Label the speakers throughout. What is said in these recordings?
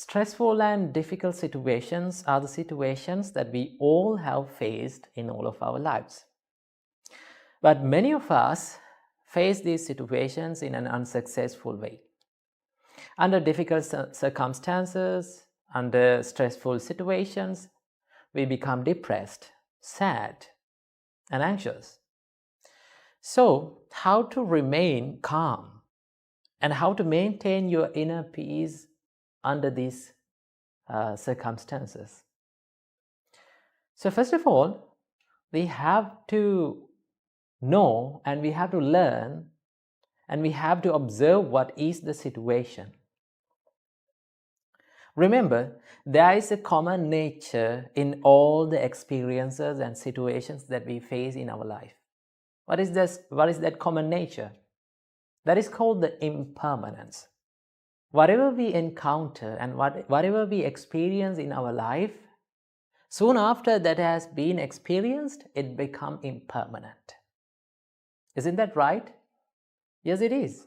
Speaker 1: Stressful and difficult situations are the situations that we all have faced in all of our lives. But many of us face these situations in an unsuccessful way. Under difficult circumstances, under stressful situations, we become depressed, sad, and anxious. So, how to remain calm and how to maintain your inner peace under these circumstances? So, first of all, we have to know and we have to learn and we have to observe what is the situation. Remember, there is a common nature in all the experiences and situations that we face in our life. What is this? What is that common nature? That is called the impermanence. Whatever we encounter and whatever we experience in our life, soon after that has been experienced, it becomes impermanent. Isn't that right? Yes, it is.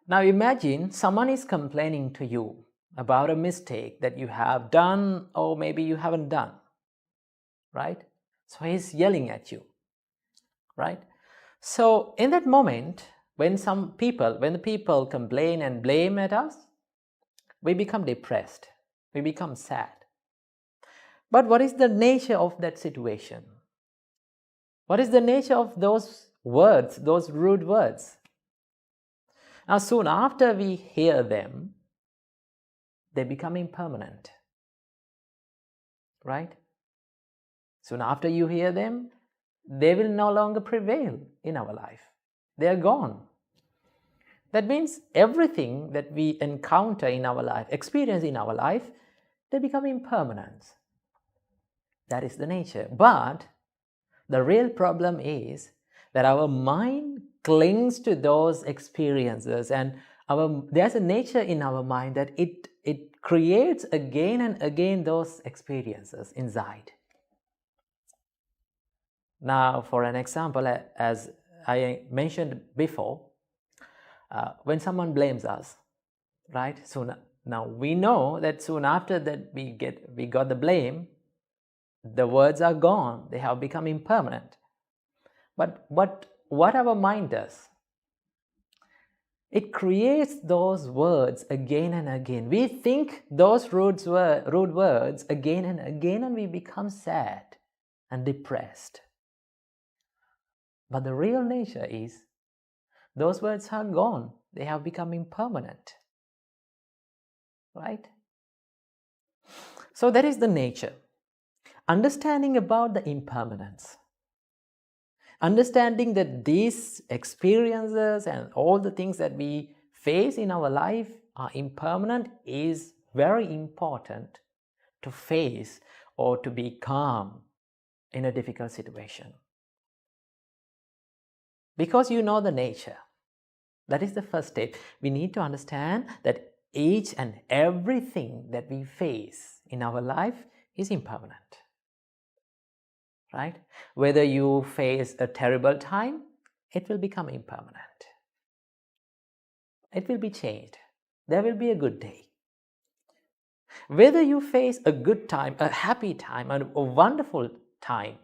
Speaker 1: Now imagine someone is complaining to you about a mistake that you have done or maybe you haven't done, right? So he's yelling at you, right? So in that moment, when the people complain and blame at us, we become depressed, we become sad. But what is the nature of that situation? What is the nature of those words, those rude words? Now soon after we hear them, they become impermanent, right? Soon after you hear them, they will no longer prevail in our life. They are gone. That means everything that we encounter in our life, experience in our life, they become impermanent. That is the nature. But the real problem is that our mind clings to those experiences, and there's a nature in our mind that it creates again and again those experiences inside. Now, for an example, as I mentioned before, when someone blames us, right? So now we know that soon after that we got the blame, the words are gone, they have become impermanent. But what our mind does, it creates those words again and again. We think those rude words again and again, and we become sad and depressed. But the real nature is those words are gone. They have become impermanent. Right? So that is the nature. Understanding about the impermanence. Understanding that these experiences and all the things that we face in our life are impermanent is very important to face or to be calm in a difficult situation. Because you know the nature. That is the first step. We need to understand that each and everything that we face in our life is impermanent. Right? Whether you face a terrible time, it will become impermanent. It will be changed. There will be a good day. Whether you face a good time, a happy time, a wonderful time,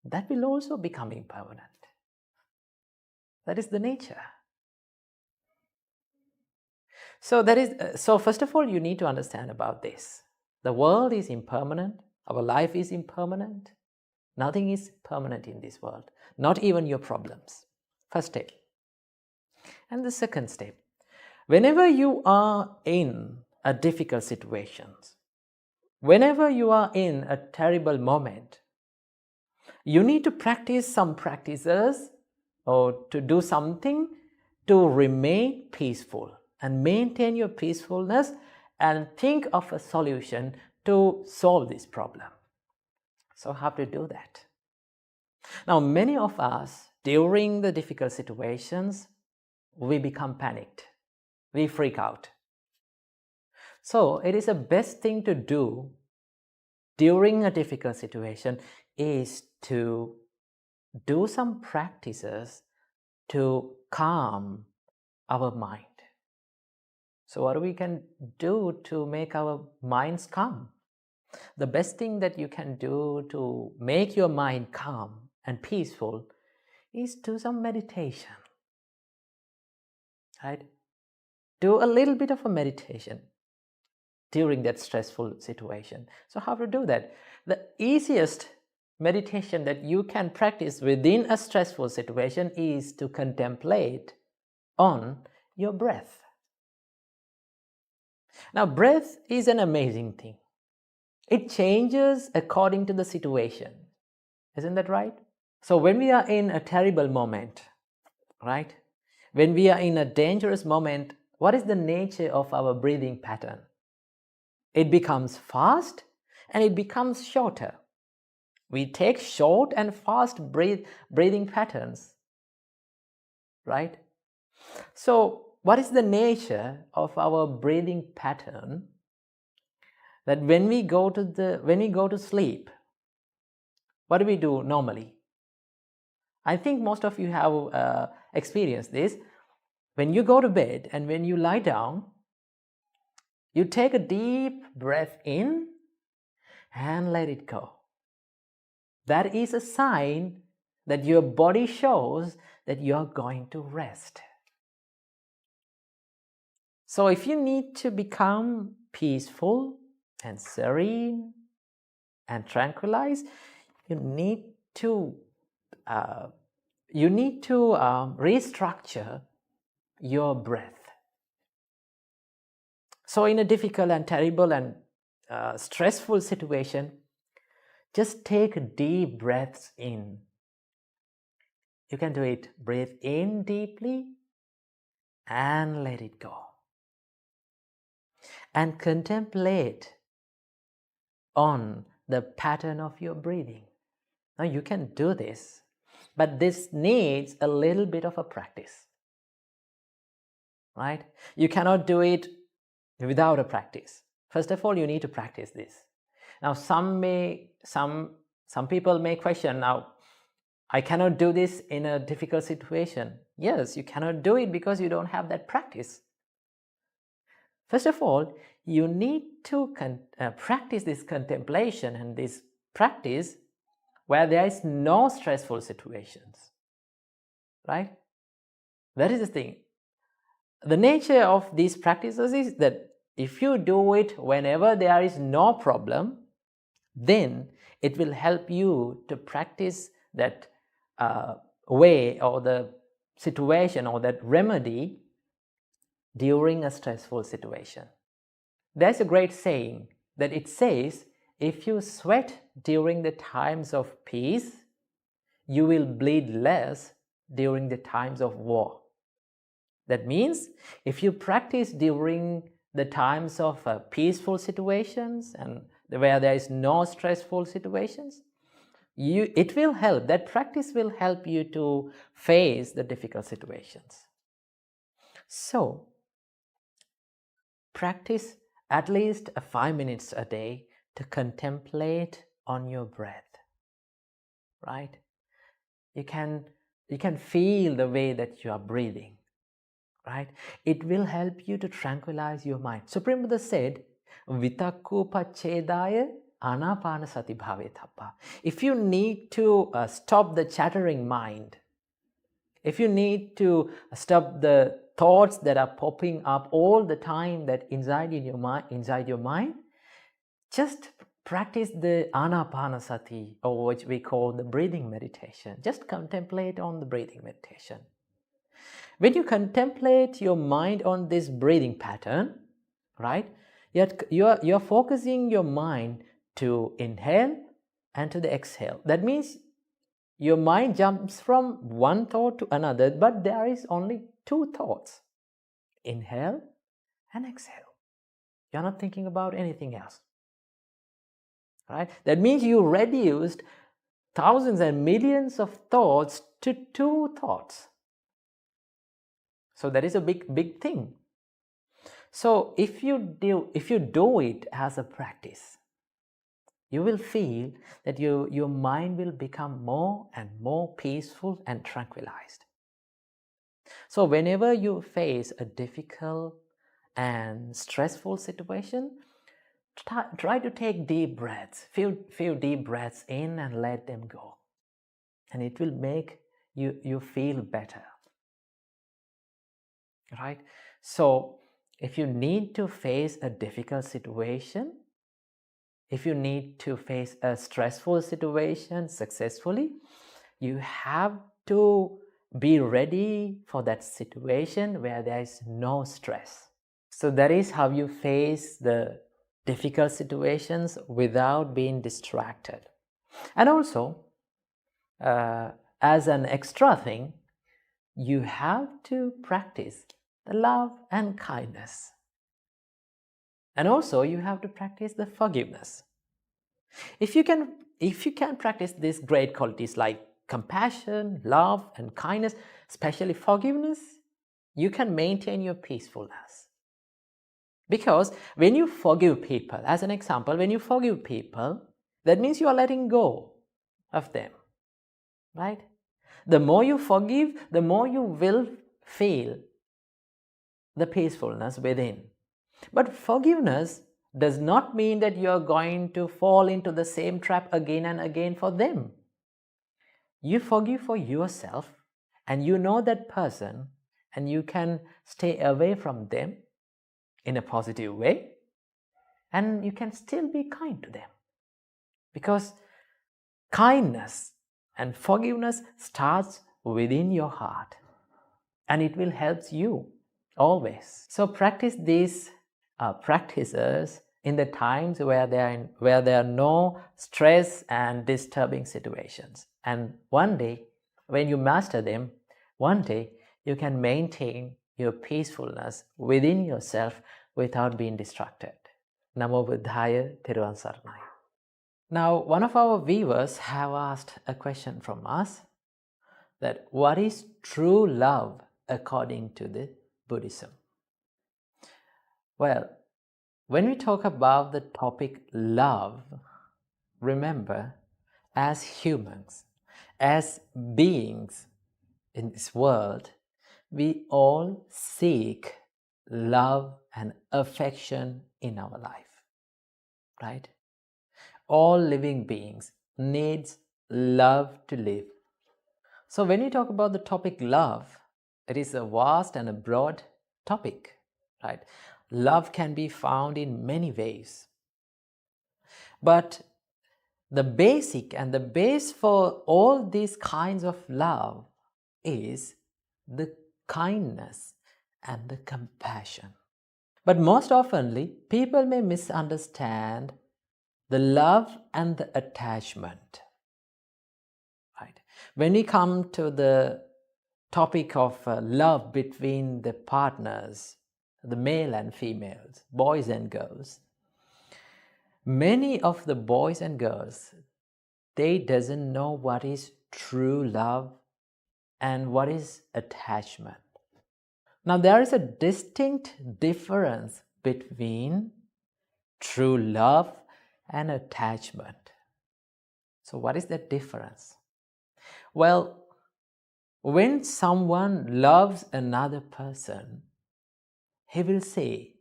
Speaker 1: that will also become impermanent. That is the nature. So first of all, you need to understand about this. The world is impermanent. Our life is impermanent. Nothing is permanent in this world, not even your problems. First step. And the second step, whenever you are in a difficult situation, whenever you are in a terrible moment, you need to practice some practices or to do something to remain peaceful and maintain your peacefulness and think of a solution to solve this problem. So how to do that? Now, many of us, during the difficult situations, we become panicked. We freak out. So it is the best thing to do during a difficult situation is to do some practices to calm our mind. So what we can do to make our minds calm? The best thing that you can do to make your mind calm and peaceful is do some meditation, right? Do a little bit of a meditation during that stressful situation. So how to do that? The easiest meditation that you can practice within a stressful situation is to contemplate on your breath. Now, breath is an amazing thing. It changes according to the situation. Isn't that right? So when we are in a terrible moment, right? When we are in a dangerous moment, what is the nature of our breathing pattern? It becomes fast and it becomes shorter. We take short and fast breathing patterns, right? So what is the nature of our breathing pattern? That when we go to sleep, what do we do normally? I think most of you have experienced this. When you go to bed and when you lie down, you take a deep breath in and let it go. That is a sign that your body shows that you are going to rest. So if you need to become peaceful and serene and tranquilized, you need to restructure your breath. So in a difficult and terrible and stressful situation, just take deep breaths in. You can do it. Breathe in deeply and let it go. And contemplate on the pattern of your breathing. Now you can do this, but this needs a little bit of a practice, right? You cannot do it without a practice. First of all, you need to practice this. Now some people may question, now I cannot do this in a difficult situation. Yes, you cannot do it because you don't have that practice. First of all, you need to practice this contemplation and this practice where there is no stressful situations, right? That is the thing. The nature of these practices is that if you do it whenever there is no problem, then it will help you to practice that way or the situation or that remedy during a stressful situation. There's a great saying that it says, if you sweat during the times of peace, you will bleed less during the times of war. That means if you practice during the times of peaceful situations and where there is no stressful situations, it will help. That practice will help you to face the difficult situations. So, practice at least 5 minutes a day to contemplate on your breath, right? You can feel the way that you are breathing, right? It will help you to tranquilize your mind. Supreme Buddha said, Vitakku pachedaya anapana sati bhavetappa. If you need to stop the chattering mind, if you need to stop the thoughts that are popping up all the time that inside your mind, just practice the anapanasati, or what we call the breathing meditation. Just contemplate on the breathing meditation. When you contemplate your mind on this breathing pattern, right, you're focusing your mind to inhale and to the exhale. That means your mind jumps from one thought to another, but there is only two thoughts. Inhale and exhale. You're not thinking about anything else. Right? That means you reduced thousands and millions of thoughts to two thoughts. So that is a big thing. So if you do it as a practice, you will feel that your mind will become more and more peaceful and tranquilized. So whenever you face a difficult and stressful situation, try to take deep breaths, few deep breaths in and let them go. And it will make you feel better. Right? So if you need to face a difficult situation, if you need to face a stressful situation successfully, you have to be ready for that situation where there is no stress. So that is how you face the difficult situations without being distracted. And also, as an extra thing, you have to practice the love and kindness. And also, you have to practice the forgiveness. If you can practice these great qualities like compassion, love, and kindness, especially forgiveness, you can maintain your peacefulness. Because when you forgive people, as an example, when you forgive people, that means you are letting go of them, right? The more you forgive, the more you will feel the peacefulness within. But forgiveness does not mean that you are going to fall into the same trap again and again for them. You forgive for yourself, and you know that person, and you can stay away from them in a positive way, and you can still be kind to them. Because kindness and forgiveness starts within your heart, and it will help you always. So practice these practices in the times where there are no stress and disturbing situations. And one day, when you master them, one day you can maintain your peacefulness within yourself without being distracted. Namo Buddhaya, Thiruvan Saranai. Now, one of our viewers have asked a question from us, that what is true love according to the Buddhism? Well, when we talk about the topic love, remember, as humans, as beings in this world, we all seek love and affection in our life, right? All living beings needs love to live. So when we talk about the topic love, it is a vast and a broad topic, right? Love can be found in many ways. But the basic and the base for all these kinds of love is the kindness and the compassion. But most oftenly, people may misunderstand the love and the attachment. Right? When we come to the topic of love between the partners, the male and females, boys and girls, many of the boys and girls, they doesn't know what is true love and what is attachment. Now there is a distinct difference between true love and attachment. So what is that difference? Well, when someone loves another person, he will say,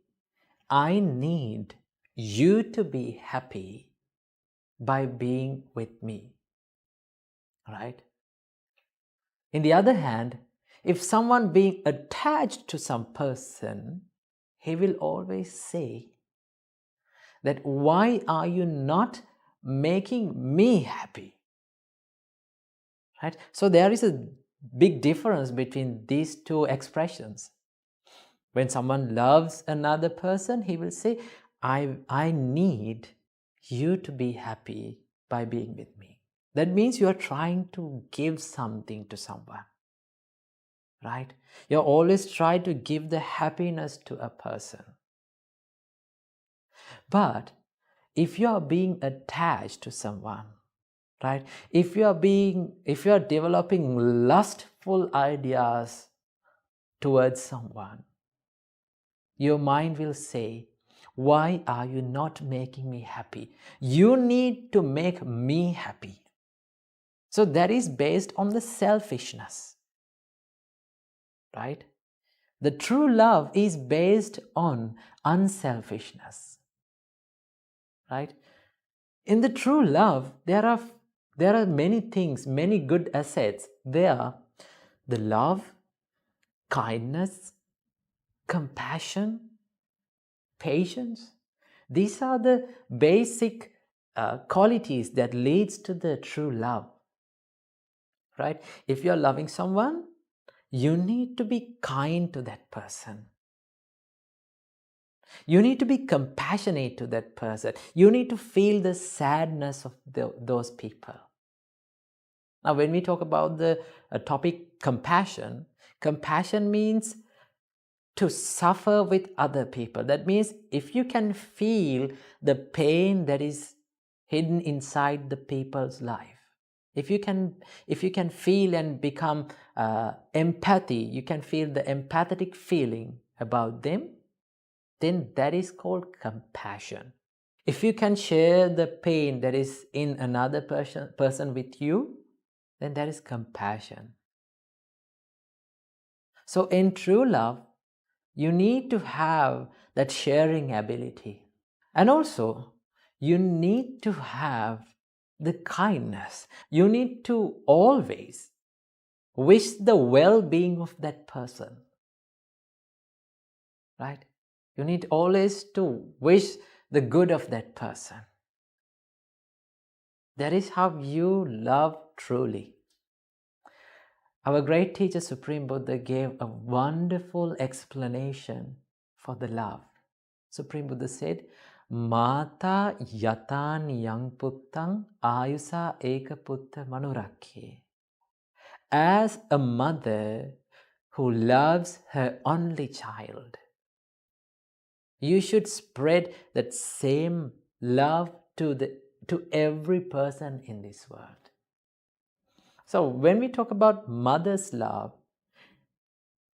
Speaker 1: I need you to be happy by being with me, right? In the other hand, if someone being attached to some person, he will always say that why are you not making me happy? Right? So there is a big difference between these two expressions. When someone loves another person, he will say, I need you to be happy by being with me. That means you are trying to give something to someone, right? You always try to give the happiness to a person. But if you are being attached to someone, right? If you are developing lustful ideas towards someone, your mind will say, why are you not making me happy? You need to make me happy. So that is based on the selfishness, right? The true love is based on unselfishness, right? In the true love, there are many things, many good assets. There are the love, kindness, compassion, patience. These are the basic qualities that leads to the true love, right? If you're loving someone, you need to be kind to that person. You need to be compassionate to that person. You need to feel the sadness of those people. Now, when we talk about the topic compassion, compassion means to suffer with other people. That means if you can feel the pain that is hidden inside the people's life, if you can feel and become empathy, you can feel the empathetic feeling about them, then that is called compassion. If you can share the pain that is in another person with you, then that is compassion. So in true love, you need to have that sharing ability. And also, you need to have the kindness. You need to always wish the well-being of that person. Right? You need always to wish the good of that person. That is how you love truly. Our great teacher Supreme Buddha gave a wonderful explanation for the love. Supreme Buddha said, Mata yatan yang puttang ayusa eka putta manurakhe. As a mother who loves her only child, you should spread that same love to every person in this world. So when we talk about mother's love,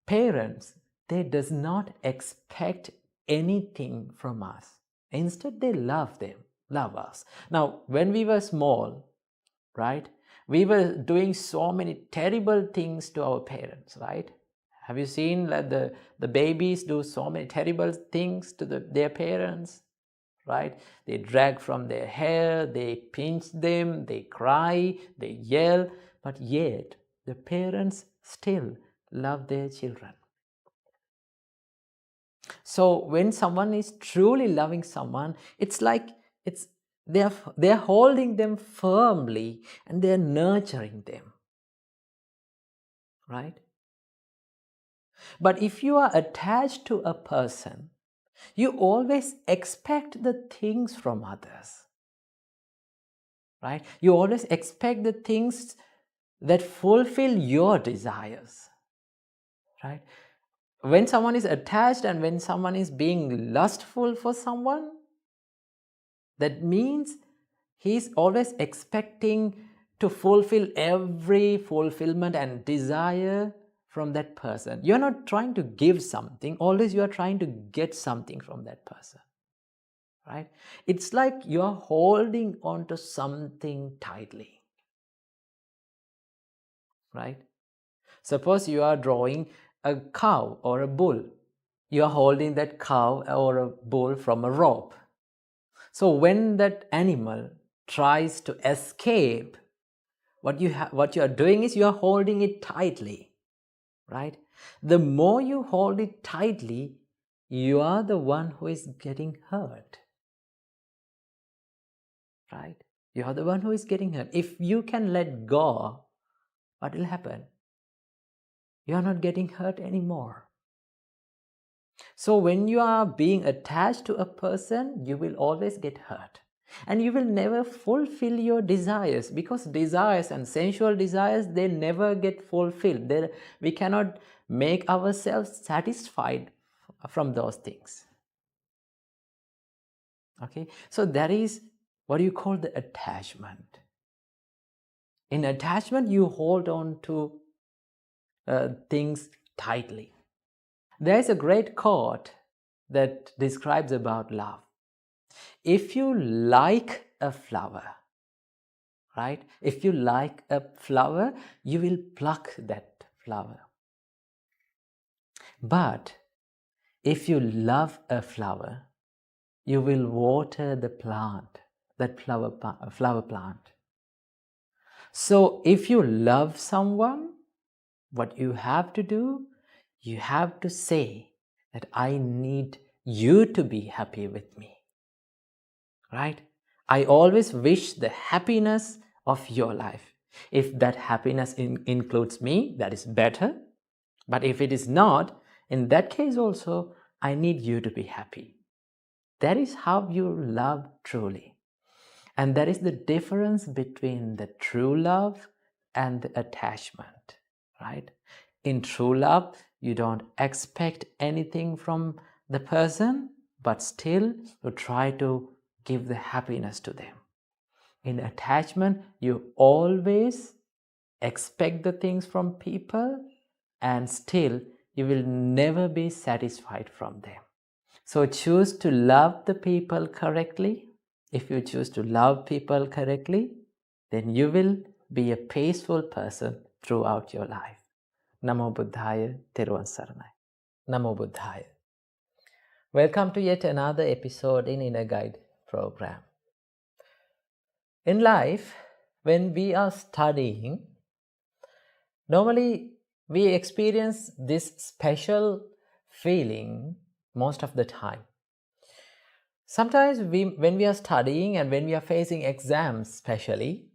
Speaker 1: parents, they does not expect anything from us. Instead, they love us. Now, when we were small, right, we were doing so many terrible things to our parents, right? Have you seen that the babies do so many terrible things to their parents, right? They drag from their hair, they pinch them, they cry, they yell, but yet the parents still love their children. So when someone is truly loving someone, it's like they're holding them firmly and they're nurturing them, right? But if you are attached to a person, you always expect the things from others, right? You always expect the things that fulfill your desires, right? When someone is attached and when someone is being lustful for someone, that means he's always expecting to fulfill every fulfillment and desire from that person. You're not trying to give something, always you are trying to get something from that person, right? It's like you're holding on to something tightly, right? Suppose you are drawing a cow or a bull. You are holding that cow or a bull from a rope. So when that animal tries to escape, what you are doing is you are holding it tightly, right? The more you hold it tightly, you are the one who is getting hurt, right? You are the one who is getting hurt. If you can let go, what will happen? You are not getting hurt anymore. So when you are being attached to a person, you will always get hurt. And you will never fulfill your desires, because desires and sensual desires, they never get fulfilled. We cannot make ourselves satisfied from those things. Okay, so that is what you call the attachment. In attachment, you hold on to things tightly. There is a great quote that describes about love. If you like a flower, right? If you like a flower, you will pluck that flower. But if you love a flower, you will water the plant, that flower plant. So if you love someone, what you have to do, you have to say that I need you to be happy with me. Right? I always wish the happiness of your life. If that happiness includes me, that is better. But if it is not, in that case also, I need you to be happy. That is how you love truly. And that is the difference between the true love and the attachment, right? In true love, you don't expect anything from the person, but still you try to give the happiness to them. In attachment, you always expect the things from people, and still you will never be satisfied from them. So choose to love the people correctly. If you choose to love people correctly, then you will be a peaceful person throughout your life. Namo Buddhaya, Teruvan Saranai. Namo Buddhaya. Welcome to yet another episode in Inner Guide program. In life, when we are studying, normally we experience this special feeling most of the time. Sometimes when we are studying and when we are facing exams especially,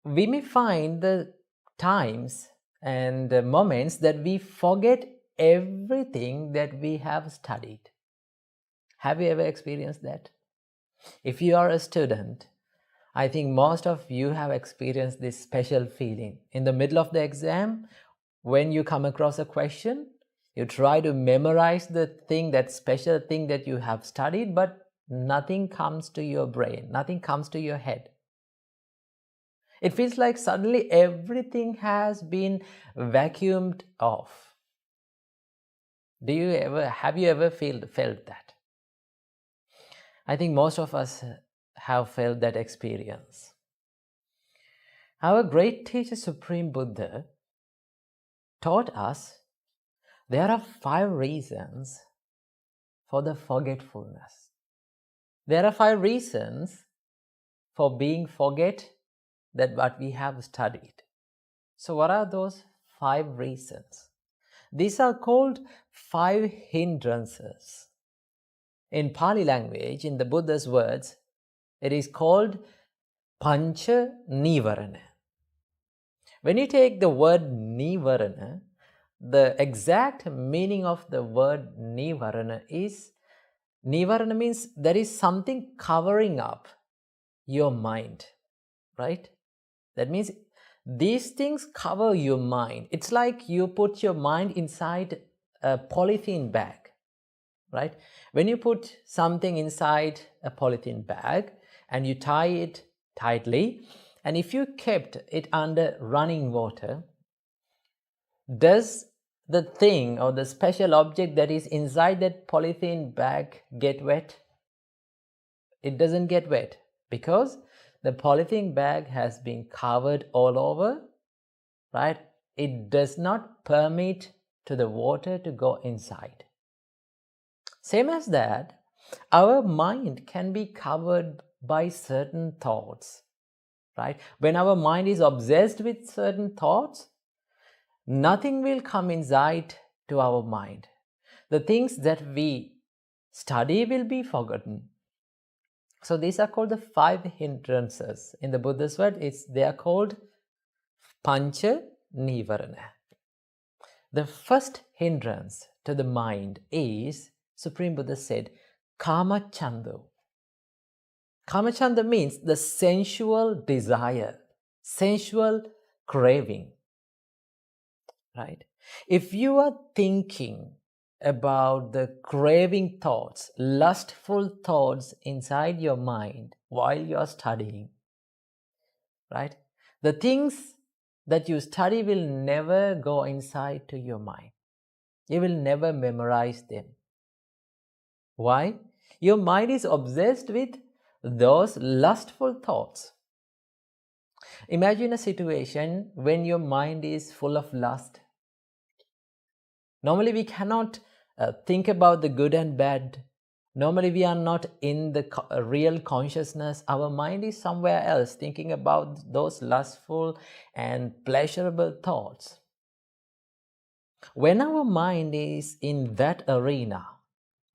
Speaker 1: we may find the times and moments that we forget everything that we have studied. Have you ever experienced that? If you are a student, I think most of you have experienced this special feeling. In the middle of the exam, when you come across a question, you try to memorize the thing, that special thing that you have studied, but nothing comes to your brain, nothing comes to your head. It feels like suddenly everything has been vacuumed off. Have you ever felt that? I think most of us have felt that experience. Our great teacher, Supreme Buddha, taught us there are 5 reasons for the forgetfulness. There are 5 reasons for being forget that what we have studied. So what are those 5 reasons? These are called 5 hindrances. In Pali language, in the Buddha's words, it is called pancha nivarana. When you take the word nivarana, the exact meaning of the word nivarana means there is something covering up your mind, right? That means these things cover your mind. It's like you put your mind inside a polythene bag, right? When you put something inside a polythene bag and you tie it tightly, and if you kept it under running water, does the thing or the special object that is inside that polythene bag get wet? It doesn't get wet because the polythene bag has been covered all over, right? It does not permit to the water to go inside. Same as that, our mind can be covered by certain thoughts, right? When our mind is obsessed with certain thoughts, nothing will come inside to our mind. The things that we study will be forgotten. So these are called the 5 hindrances. In the Buddha's word, they are called pancha nivarana. The first hindrance to the mind is, Supreme Buddha said, kama chanda. Kama chanda means the sensual desire, sensual craving, right? If you are thinking about the craving thoughts, lustful thoughts inside your mind while you are studying, right? The things that you study will never go inside to your mind. You will never memorize them. Why? Your mind is obsessed with those lustful thoughts. Imagine a situation when your mind is full of lust. Normally we cannot think about the good and bad. Normally we are not in the real consciousness. Our mind is somewhere else, thinking about those lustful and pleasurable thoughts. When our mind is in that arena,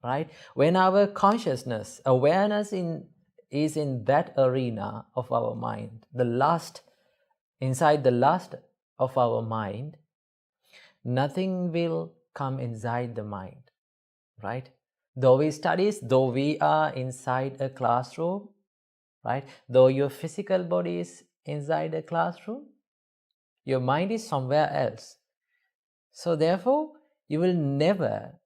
Speaker 1: right? When our consciousness, awareness is in that arena of our mind, the lust, inside the lust of our mind, nothing will come inside the mind, right? Though we studies, though we are inside a classroom, right? Though your physical body is inside a classroom, your mind is somewhere else. So therefore, you will never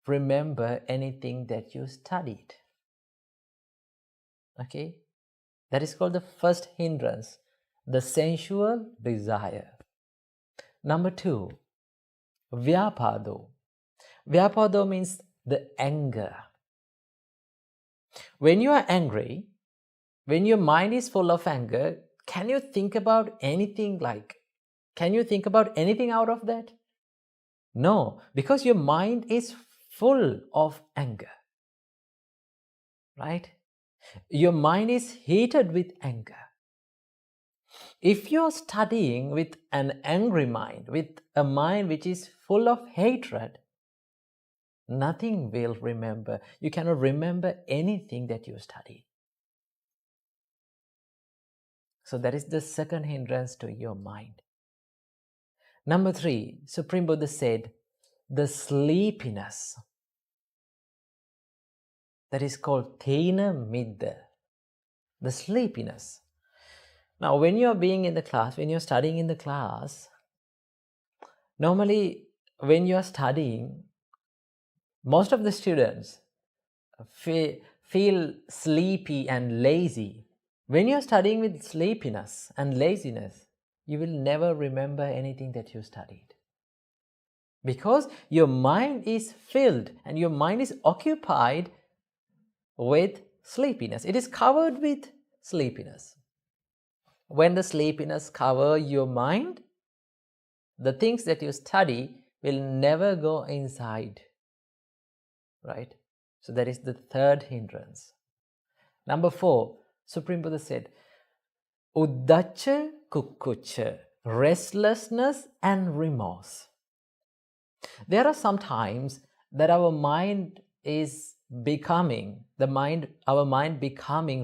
Speaker 1: remember anything that you studied. Okay? That is called the first hindrance, the sensual desire. Number 2, vyapado. Vyapado means the anger. When you are angry, when your mind is full of anger, can you think about anything out of that? No, because your mind is full of anger, right? Your mind is heated with anger. If you're studying with an angry mind, with a mind which is full of hatred, nothing will remember. You cannot remember anything that you studied. So that is the second hindrance to your mind. Number 3, Supreme Buddha said, the sleepiness. That is called Thena Midda, the sleepiness. Now, when you're being in the class, when you're studying in the class, normally when you're studying, most of the students feel sleepy and lazy. When you're studying with sleepiness and laziness, you will never remember anything that you studied. Because your mind is filled and your mind is occupied with sleepiness. It is covered with sleepiness. When the sleepiness covers your mind, the things that you study will never go inside, right? So that is the third hindrance. Number 4, Supreme Buddha said, Uddacha Kukkucha, restlessness and remorse. There are some times that our mind is becoming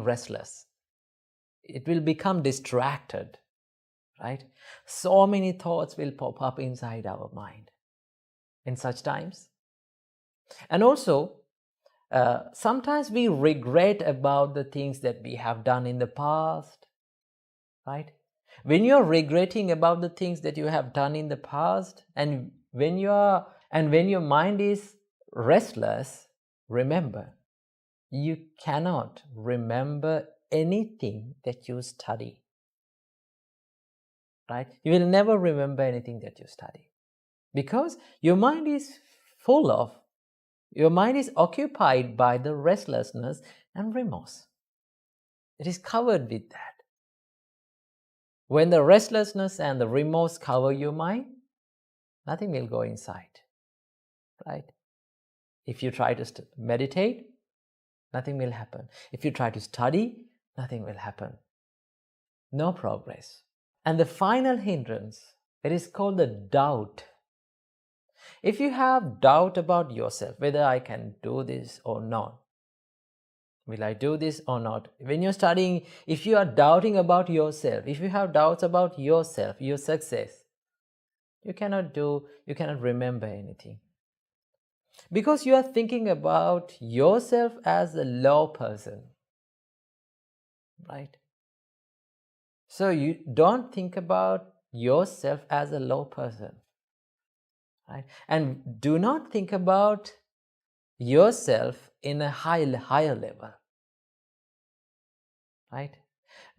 Speaker 1: restless. It will become distracted, right? So many thoughts will pop up inside our mind in such times. And also, sometimes we regret about the things that we have done in the past, right? When you're regretting about the things that you have done in the past, and when your mind is restless, remember, you cannot remember anything that you study, right? You will never remember anything that you study because your mind is occupied by the restlessness and remorse. It is covered with that. When the restlessness and the remorse cover your mind, nothing will go inside, right? If you try to meditate, nothing will happen. If you try to study, nothing will happen. No progress. And the final hindrance, it is called the doubt. If you have doubt about yourself, whether I can do this or not, will I do this or not? When you're studying, if you are doubting about yourself, if you have doubts about yourself, your success, you cannot remember anything. Because you are thinking about yourself as a low person, right? So you don't think about yourself as a low person, right? And do not think about yourself in a higher level, right?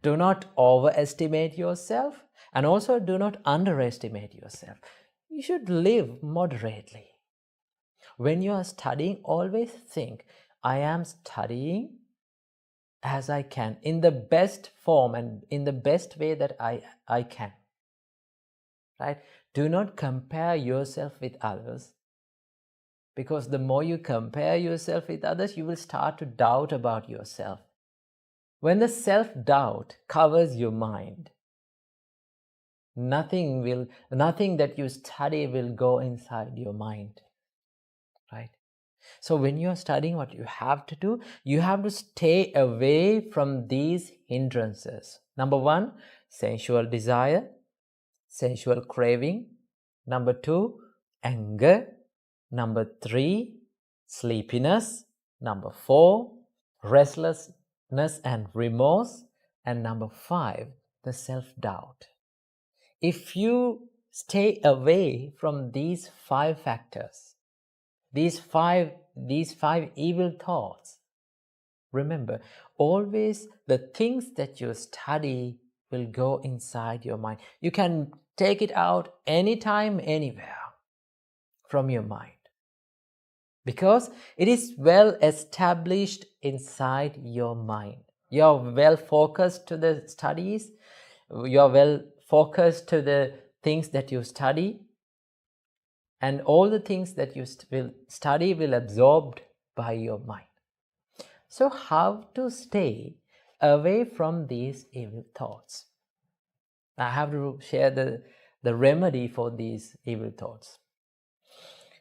Speaker 1: Do not overestimate yourself and also do not underestimate yourself. You should live moderately. When you are studying, always think, I am studying as I can, in the best form and in the best way that I can, right? Do not compare yourself with others. Because the more you compare yourself with others, you will start to doubt about yourself. When the self-doubt covers your mind, nothing that you study will go inside your mind, right? So when you are studying, what you have to do, you have to stay away from these hindrances. Number 1, sensual desire, sensual craving. Number 2, anger. Number 3, sleepiness. Number 4, restlessness and remorse. And number 5, the self-doubt. If you stay away from these 5 factors, these five evil thoughts, remember, always the things that you study will go inside your mind. You can take it out anytime, anywhere from your mind, because it is well established inside your mind. You're well focused to the studies, you're well focused to the things that you study, and all the things that you will study will be absorbed by your mind. So how to stay away from these evil thoughts? I have to share the remedy for these evil thoughts.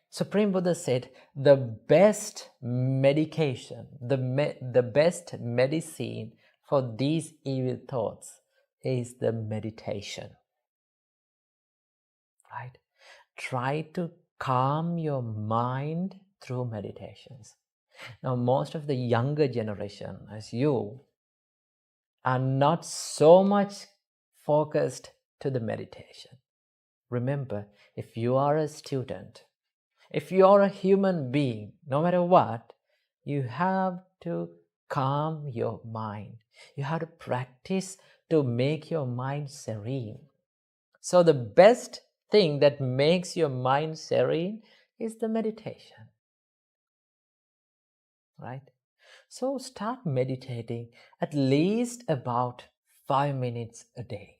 Speaker 1: Supreme Buddha said the best medication, the best medicine for these evil thoughts is the meditation. Right? Try to calm your mind through meditations. Now, most of the younger generation, as you, are not so much focused to the meditation. Remember, if you are a student, if you are a human being, no matter what, you have to calm your mind. You have to practice to make your mind serene. So the best thing that makes your mind serene is the meditation. Right? So start meditating at least about 5 minutes a day.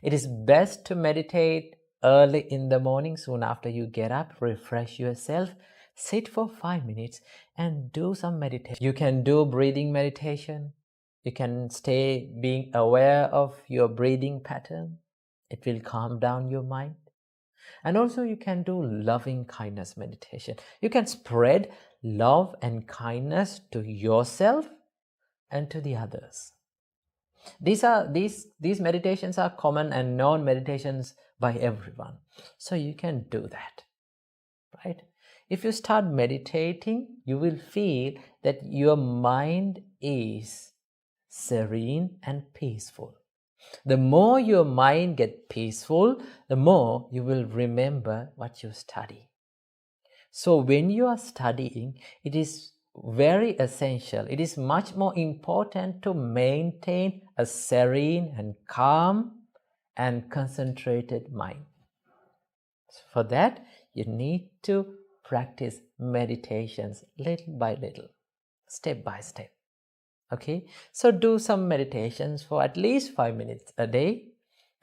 Speaker 1: It is best to meditate early in the morning, soon after you get up, refresh yourself, sit for 5 minutes and do some meditation. You can do breathing meditation. You can stay being aware of your breathing pattern. It will calm down your mind. And also you can do loving kindness meditation. You can spread love and kindness to yourself and to the others. These meditations are common and known meditations by everyone. So you can do that, right? If you start meditating, you will feel that your mind is serene and peaceful. The more your mind gets peaceful, the more you will remember what you study. So when you are studying, it is very essential. It is much more important to maintain a serene and calm and concentrated mind. So for that, you need to practice meditations little by little, step by step. Okay, so do some meditations for at least 5 minutes a day,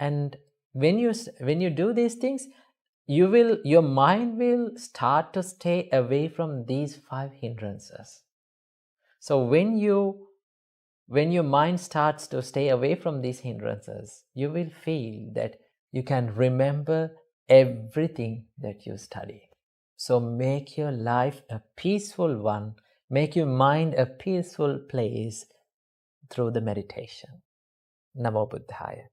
Speaker 1: and when you do these things, your mind will start to stay away from these 5 hindrances. So when your mind starts to stay away from these hindrances, you will feel that you can remember everything that you study. So make your life a peaceful one. Make your mind a peaceful place through the meditation. Namo Buddhaya.